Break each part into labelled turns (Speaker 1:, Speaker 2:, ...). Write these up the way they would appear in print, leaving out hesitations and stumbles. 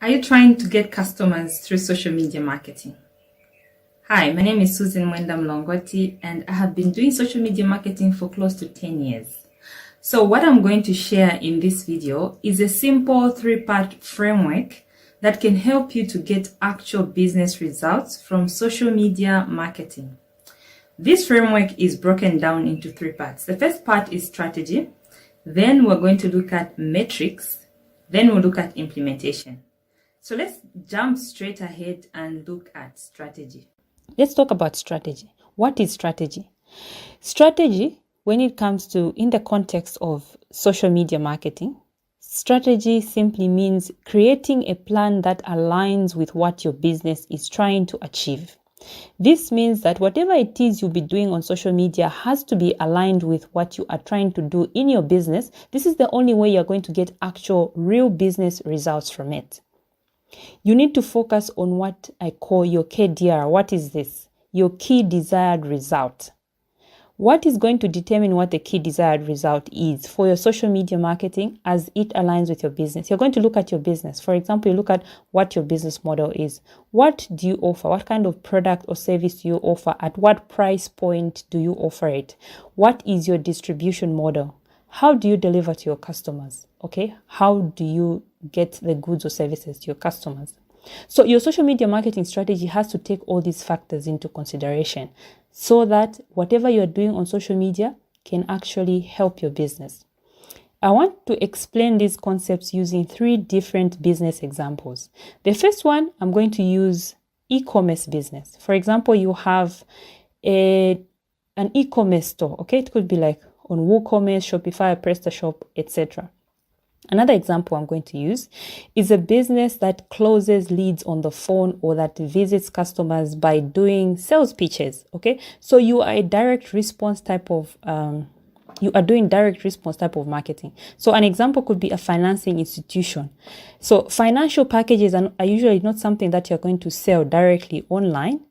Speaker 1: Are you trying to get customers through social media marketing? Hi, my name is Susan Mwenda Mlongoti, and I have been doing social media marketing for close to 10 years. So what I'm going to share in this video is a simple 3-part framework that can help you to get actual business results from social media marketing. This framework is broken down into 3 parts. The first part is strategy. Then we're going to look at metrics. Then we'll look at implementation. So let's jump straight ahead and look at strategy.
Speaker 2: Let's talk about strategy. What is strategy? Strategy, when it comes to in the context of social media marketing, strategy simply means creating a plan that aligns with what your business is trying to achieve. This means that whatever it is you'll be doing on social media has to be aligned with what you are trying to do in your business. This is the only way you're going to get actual real business results from it. You need to focus on what I call your KDR. What is this? Your key desired result. What is going to determine what the key desired result is for your social media marketing as it aligns with your business? You're going to look at your business. For example, you look at what your business model is. What do you offer? What kind of product or service do you offer? At what price point do you offer it? What is your distribution model? How do you deliver to your customers? Okay, how do you get the goods or services to your customers? So your social media marketing strategy has to take all these factors into consideration so that whatever you're doing on social media can actually help your business. I want to explain these concepts using 3 different business examples. The first one, I'm going to use e-commerce business. For example, you have an e-commerce store. Okay, it could be like on WooCommerce, Shopify, PrestaShop, etc. Another example I'm going to use is a business that closes leads on the phone or that visits customers by doing sales pitches. Okay, so you are a direct response type of doing direct response type of marketing. So an example could be a financing institution. So financial packages are usually not something that you're going to sell directly online.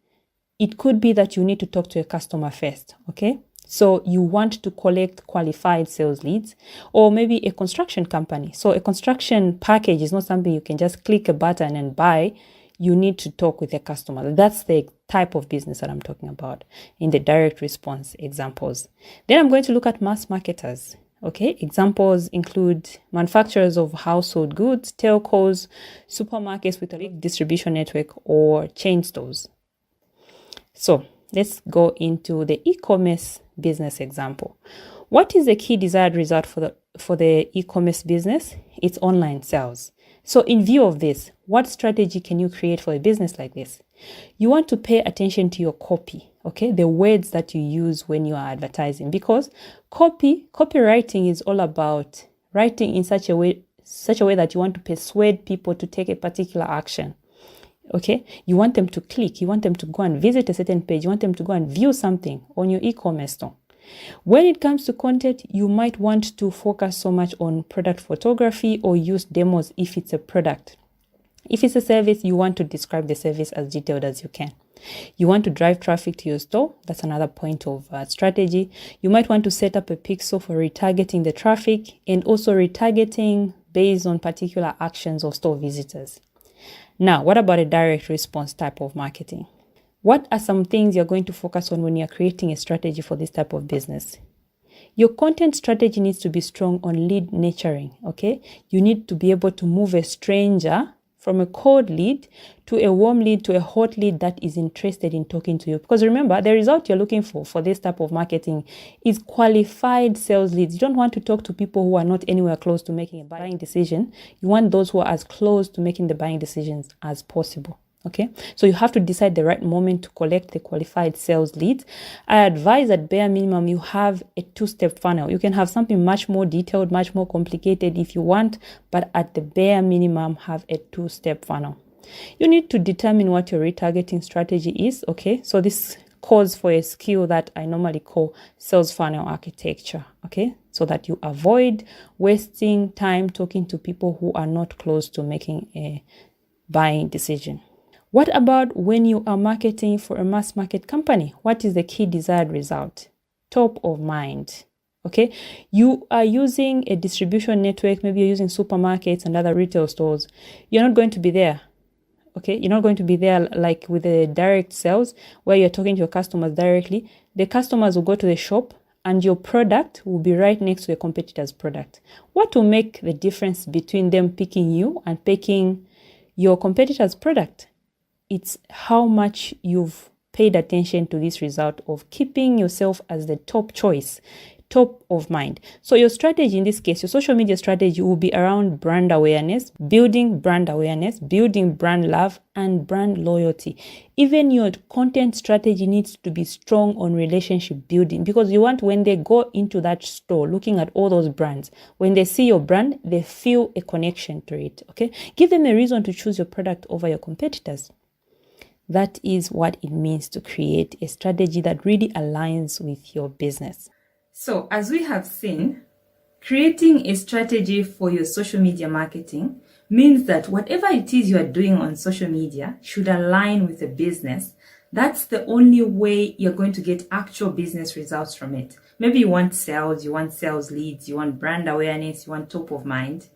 Speaker 2: It could be that you need to talk to a customer first. Okay, so you want to collect qualified sales leads, or maybe a construction company. So a construction package is not something you can just click a button and buy. You need to talk with a customer. That's the type of business that I'm talking about in the direct response examples. Then I'm going to look at mass marketers. Okay, examples include manufacturers of household goods, telcos, supermarkets with a big distribution network, or chain stores. So let's go into the e-commerce business example. What is the key desired result for the e-commerce business? It's online sales. So in view of this, what strategy can you create for a business like this? You want to pay attention to your copy, okay? The words that you use when you are advertising, because copywriting is all about writing in such a way that you want to persuade people to take a particular action. Okay, you want them to click, you want them to go and visit a certain page, you want them to go and view something on your e-commerce store. When it comes to content, you might want to focus so much on product photography or use demos if it's a product. If it's a service, you want to describe the service as detailed as you can. You want to drive traffic to your store. That's another point of strategy. You might want to set up a pixel for retargeting the traffic and also retargeting based on particular actions of store visitors. Now, what about a direct response type of marketing? What are some things you're going to focus on when you're creating a strategy for this type of business? Your content strategy needs to be strong on lead nurturing, okay? You need to be able to move a stranger from a cold lead to a warm lead to a hot lead that is interested in talking to you. Because remember, the result you're looking for this type of marketing is qualified sales leads. You don't want to talk to people who are not anywhere close to making a buying decision. You want those who are as close to making the buying decisions as possible. Okay, so you have to decide the right moment to collect the qualified sales leads. I advise at bare minimum you have a 2-step funnel. You can have something much more detailed, much more complicated if you want, but at the bare minimum have a 2-step funnel. You need to determine what your retargeting strategy is. Okay, so this calls for a skill that I normally call sales funnel architecture. Okay, so that you avoid wasting time talking to people who are not close to making a buying decision. What about when you are marketing for a mass market company? What is the key desired result? Top of mind. Okay, you are using a distribution network, maybe you're using supermarkets and other retail stores. You're not going to be there. Okay, you're not going to be there like with the direct sales where you're talking to your customers directly. The customers will go to the shop and your product will be right next to your competitor's product. What will make the difference between them picking you and picking your competitor's product? It's how much you've paid attention to this result of keeping yourself as the top choice, top of mind. So your strategy in this case, your social media strategy will be around brand awareness, building brand love, and brand loyalty. Even your content strategy needs to be strong on relationship building, because you want, when they go into that store looking at all those brands, when they see your brand, they feel a connection to it. Okay, give them a reason to choose your product over your competitors. That is what it means to create a strategy that really aligns with your business.
Speaker 1: So, as we have seen, creating a strategy for your social media marketing means that whatever it is you are doing on social media should align with the business. That's the only way you're going to get actual business results from it. Maybe you want sales leads, you want brand awareness, you want top of mind.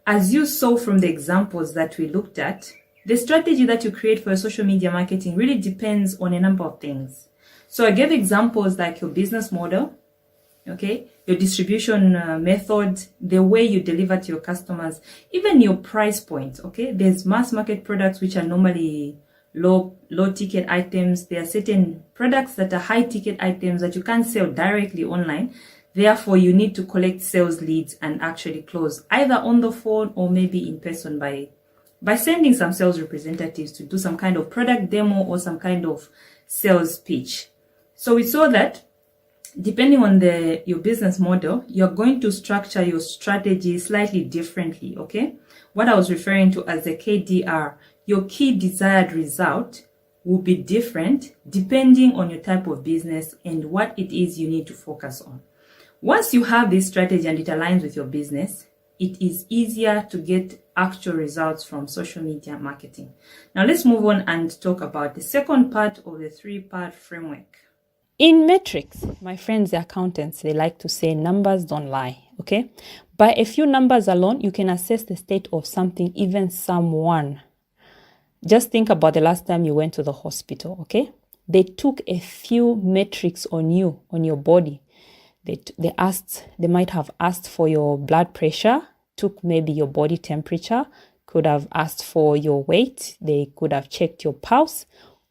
Speaker 1: As you saw from the examples that we looked at, the strategy that you create for your social media marketing really depends on a number of things. So I gave examples like your business model, okay, your distribution method, the way you deliver to your customers, even your price point. Okay, there's mass market products which are normally low ticket items. There are certain products that are high ticket items that you can't sell directly online. Therefore, you need to collect sales leads and actually close either on the phone or maybe in person by sending some sales representatives to do some kind of product demo or some kind of sales pitch. So we saw that depending on your business model, you're going to structure your strategy slightly differently, okay? What I was referring to as the KDR, your key desired result, will be different depending on your type of business and what it is you need to focus on. Once you have this strategy and it aligns with your business, it is easier to get actual results from social media marketing. Now let's move on and talk about the second part of the 3-part framework.
Speaker 2: In metrics, my friends, the accountants, they like to say numbers don't lie, okay? By a few numbers alone, you can assess the state of something, even someone. Just think about the last time you went to the hospital, okay? They took a few metrics on you, on your body. They might have asked for your blood pressure, took maybe your body temperature, could have asked for your weight, they could have checked your pulse.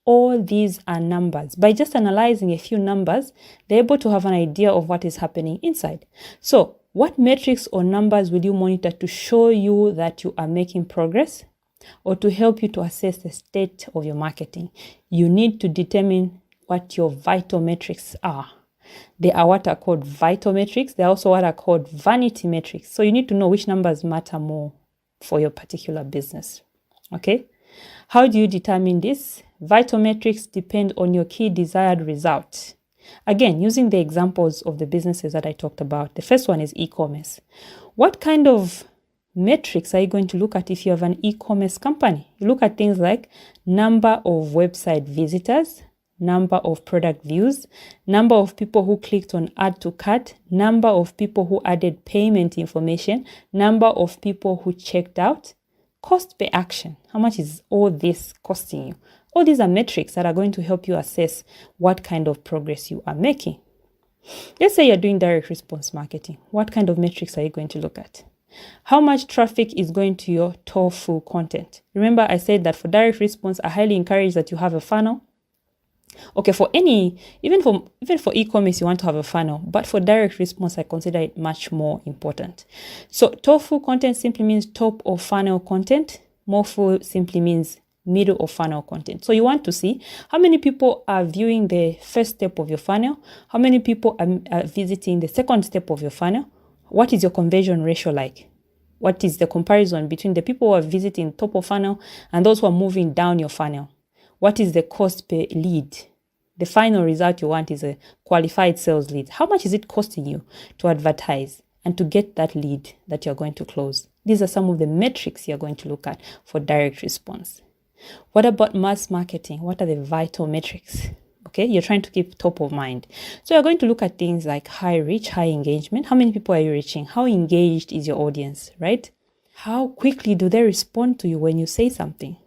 Speaker 2: All these are numbers. By just analyzing a few numbers, they're able to have an idea of what is happening inside. So, what metrics or numbers will you monitor to show you that you are making progress or to help you to assess the state of your marketing? You need to determine what your vital metrics are. They are what are called vital metrics. They are also what are called vanity metrics. So you need to know which numbers matter more for your particular business. Okay? How do you determine this? Vital metrics depend on your key desired result. Again, using the examples of the businesses that I talked about. The first one is e-commerce. What kind of metrics are you going to look at if you have an e-commerce company? You look at things like number of website visitors, number of product views, number of people who clicked on add to cart, number of people who added payment information, number of people who checked out, cost per action. How much is all this costing you? All these are metrics that are going to help you assess what kind of progress you are making. Let's say you're doing direct response marketing. What kind of metrics are you going to look at? How much traffic is going to your tofu content? Remember, I said that for direct response, I highly encourage that you have a funnel. Okay, for even for e-commerce, you want to have a funnel, but for direct response, I consider it much more important. So tofu content simply means top of funnel content. Mofu simply means middle of funnel content. So you want to see how many people are viewing the first step of your funnel, how many people are visiting the second step of your funnel. What is your conversion ratio like? What is the comparison between the people who are visiting top of funnel and those who are moving down your funnel? What is the cost per lead? The final result you want is a qualified sales lead. How much is it costing you to advertise and to get that lead that you're going to close? These are some of the metrics you're going to look at for direct response. What about mass marketing? What are the vital metrics? Okay, you're trying to keep top of mind. So you're going to look at things like high reach, high engagement. How many people are you reaching? How engaged is your audience, right? How quickly do they respond to you when you say something?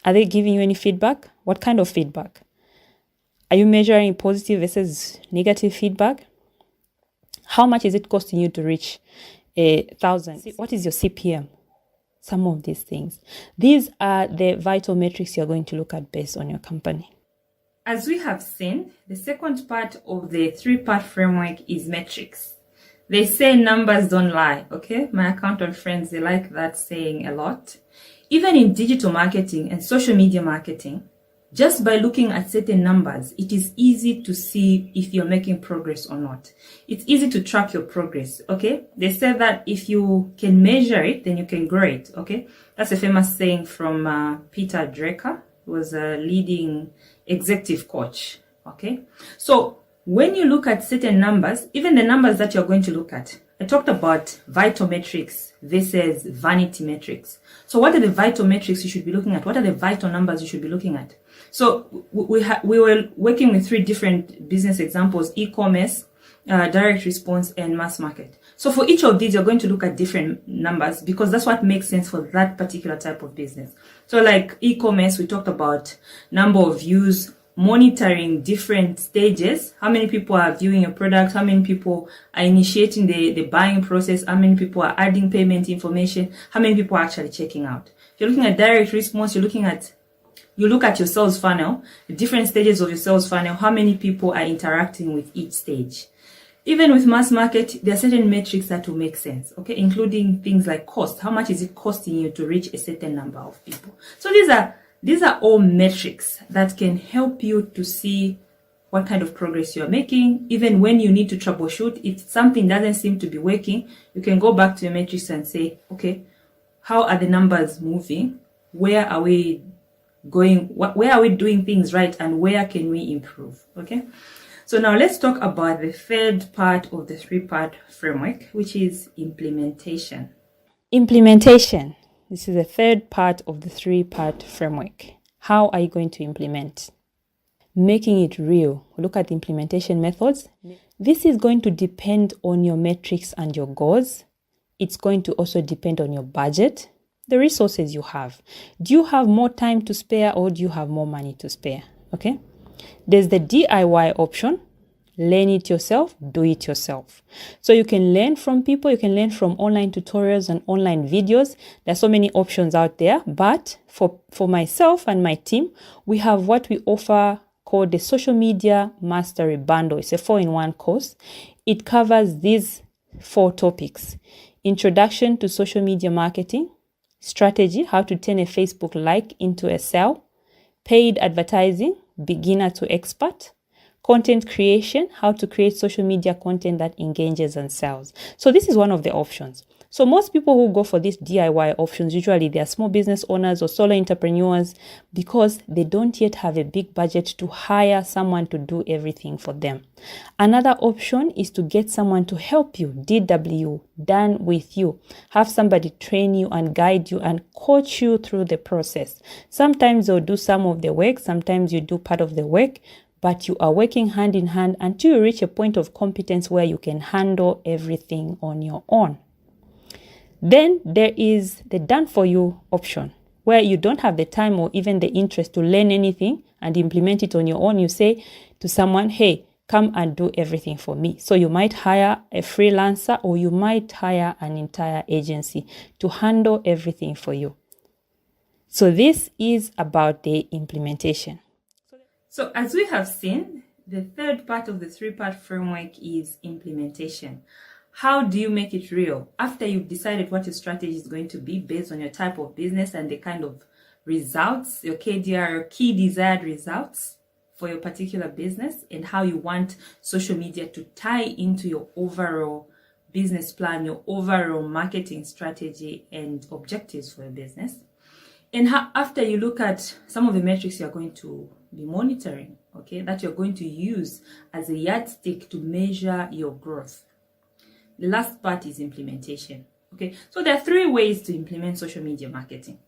Speaker 2: Are they giving you any feedback? What kind of feedback? Are you measuring positive versus negative feedback? How much is it costing you to reach 1,000? What is your CPM? Some of these things. These are the vital metrics you're going to look at based on your company.
Speaker 1: As we have seen, the second part of the 3-part framework is metrics. They say numbers don't lie, okay? My accountant friends, they like that saying a lot. Even in digital marketing and social media marketing, just by looking at certain numbers, it is easy to see if you're making progress or not. It's easy to track your progress, okay? They say that if you can measure it, then you can grow it, okay? That's a famous saying from Peter Drucker, who was a leading executive coach, okay? So when you look at certain numbers, even the numbers that you're going to look at, I talked about vital metrics versus vanity metrics. So what are the vital metrics you should be looking at? What are the vital numbers you should be looking at? So we were working with 3 different business examples: e-commerce, direct response, and mass market. So for each of these, you're going to look at different numbers because that's what makes sense for that particular type of business. So like e-commerce, we talked about number of views, monitoring different stages. How many people are viewing your product? How many people are initiating the buying process? How many people are adding payment information? How many people are actually checking out? If you're looking at direct response, you look at your sales funnel, the different stages of your sales funnel, how many people are interacting with each stage. Even with mass market, there are certain metrics that will make sense, okay, including things like cost. How much is it costing you to reach a certain number of people? So these are all metrics that can help you to see what kind of progress you're making. Even when you need to troubleshoot, if something doesn't seem to be working, you can go back to your metrics and say, okay, how are the numbers moving? Where are we going? Where are we doing things right? And where can we improve? Okay. So now let's talk about the third part of the 3-part framework, which is implementation.
Speaker 2: Implementation. This is the third part of the 3-part framework. How are you going to implement? Making it real. Look at the implementation methods. This is going to depend on your metrics and your goals. It's going to also depend on your budget, the resources you have. Do you have more time to spare or do you have more money to spare? Okay. There's the DIY option. Learn it yourself, do it yourself. So you can learn from people, you can learn from online tutorials and online videos. There's so many options out there, but for myself and my team, we have what we offer called the Social Media Mastery Bundle. It's a 4-in-1 course. It covers these 4 topics: introduction to social media marketing, strategy, how to turn a Facebook like into a sale, paid advertising, beginner to expert, content creation, how to create social media content that engages and sells. So this is one of the options. So most people who go for these DIY options, usually they are small business owners or solo entrepreneurs because they don't yet have a big budget to hire someone to do everything for them. Another option is to get someone to help you, DW, done with you. Have somebody train you and guide you and coach you through the process. Sometimes they'll do some of the work, sometimes you do part of the work, but you are working hand in hand until you reach a point of competence where you can handle everything on your own. Then there is the done for you option, where you don't have the time or even the interest to learn anything and implement it on your own. You say to someone, hey, come and do everything for me. So you might hire a freelancer or you might hire an entire agency to handle everything for you. So this is about the implementation.
Speaker 1: So as we have seen, the third part of the 3-part framework is implementation. How do you make it real? After you've decided what your strategy is going to be based on your type of business and the kind of results, your KDR, your key desired results for your particular business, and how you want social media to tie into your overall business plan, your overall marketing strategy and objectives for your business. And after you look at some of the metrics you're going to be monitoring, okay, that you're going to use as a yardstick to measure your growth. The last part is implementation, okay? So there are 3 ways to implement social media marketing.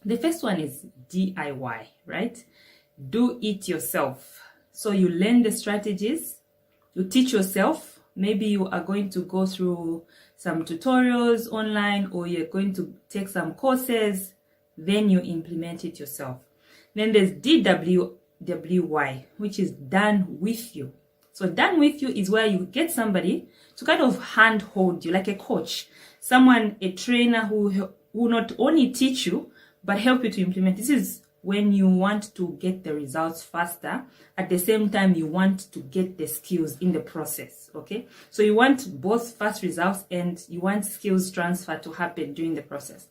Speaker 1: The first one is DIY, right? Do it yourself. So you learn the strategies, you teach yourself. Maybe you are going to go through some tutorials online, or you're going to take some courses, then you implement it yourself. Then there's DWY, which is done with you. So done with you is where you get somebody to kind of handhold you, like a coach, someone, a trainer who not only teach you, but help you to implement. This is when you want to get the results faster. At the same time, you want to get the skills in the process, okay? So you want both fast results and you want skills transfer to happen during the process.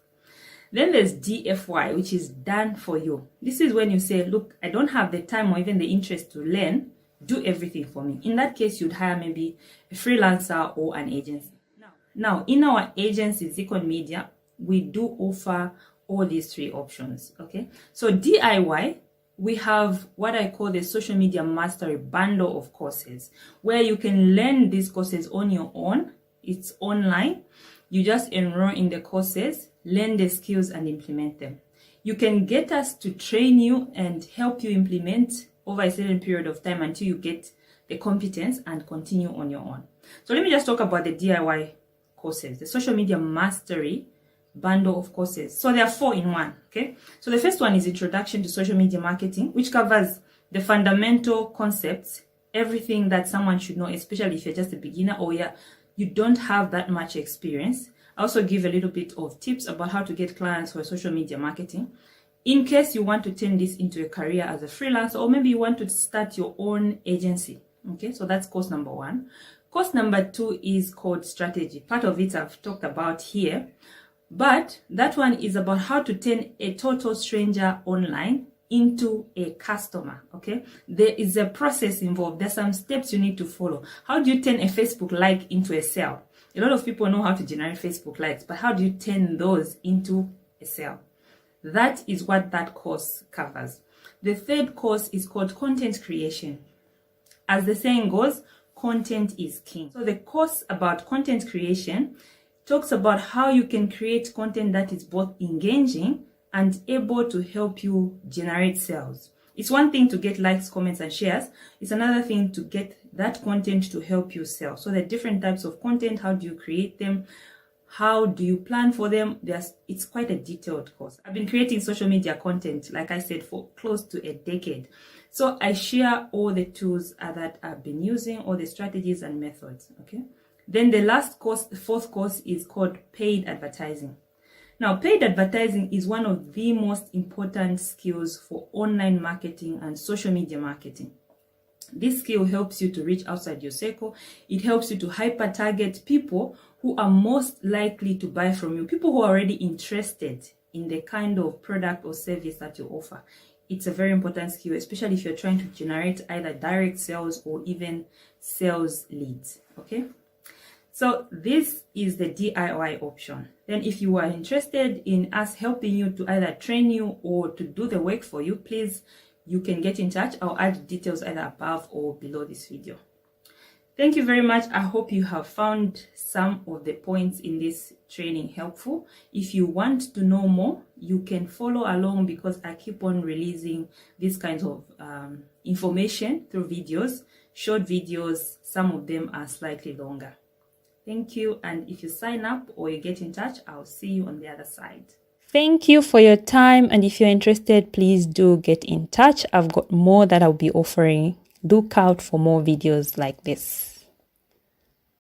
Speaker 1: Then there's DFY, which is done for you. This is when you say, look, I don't have the time or even the interest to learn, do everything for me. In that case, you'd hire maybe a freelancer or an agency. Now, in our agency, Zikon Media, we do offer all these three options, okay? So DIY, we have what I call the social media mastery bundle of courses, where you can learn these courses on your own. It's online. You just enroll in the courses, learn the skills and implement them. You can get us to train you and help you implement over a certain period of time until you get the competence and continue on your own. So let me just talk about the DIY courses, the social media mastery bundle of courses. So there are 4 in 1, okay? So the first one is Introduction to Social Media Marketing, which covers the fundamental concepts, everything that someone should know, especially if you're just a beginner or you don't have that much experience. I also give a little bit of tips about how to get clients for social media marketing, in case you want to turn this into a career as a freelancer, or maybe you want to start your own agency. Okay, so that's course number 1. Course number 2 is called Strategy. Part of it I've talked about here, but that one is about how to turn a total stranger online into a customer. Okay, there is a process involved. There's some steps you need to follow. How do you turn a Facebook like into a sale? A lot of people know how to generate Facebook likes, but how do you turn those into a sale? That is what that course covers. The third course is called Content Creation. As the saying goes, content is king. So the course about content creation talks about how you can create content that is both engaging and able to help you generate sales. It's one thing to get likes, comments, and shares. It's another thing to get that content to help you sell. So the different types of content, how do you create them? How do you plan for them? It's quite a detailed course. I've been creating social media content, like I said, for close to a decade. So I share all the tools that I've been using, all the strategies and methods, okay? Then the last course, the 4th course, is called Paid Advertising. Now, paid advertising is one of the most important skills for online marketing and social media marketing. This skill helps you to reach outside your circle. It helps you to hyper target people who are most likely to buy from you, people who are already interested in the kind of product or service that you offer. It's a very important skill, especially if you're trying to generate either direct sales or even sales leads, okay? So this is the DIY option. Then if you are interested in us helping you to either train you or to do the work for you, please, you can get in touch. I'll add details either above or below this video. Thank you very much. I hope you have found some of the points in this training helpful. If you want to know more, you can follow along, because I keep on releasing these kinds of information through videos, short videos. Some of them are slightly longer. Thank you. And if you sign up or you get in touch, I'll see you on the other side.
Speaker 2: Thank you for your time. And if you're interested, please do get in touch. I've got more that I'll be offering. Look out for more videos like this.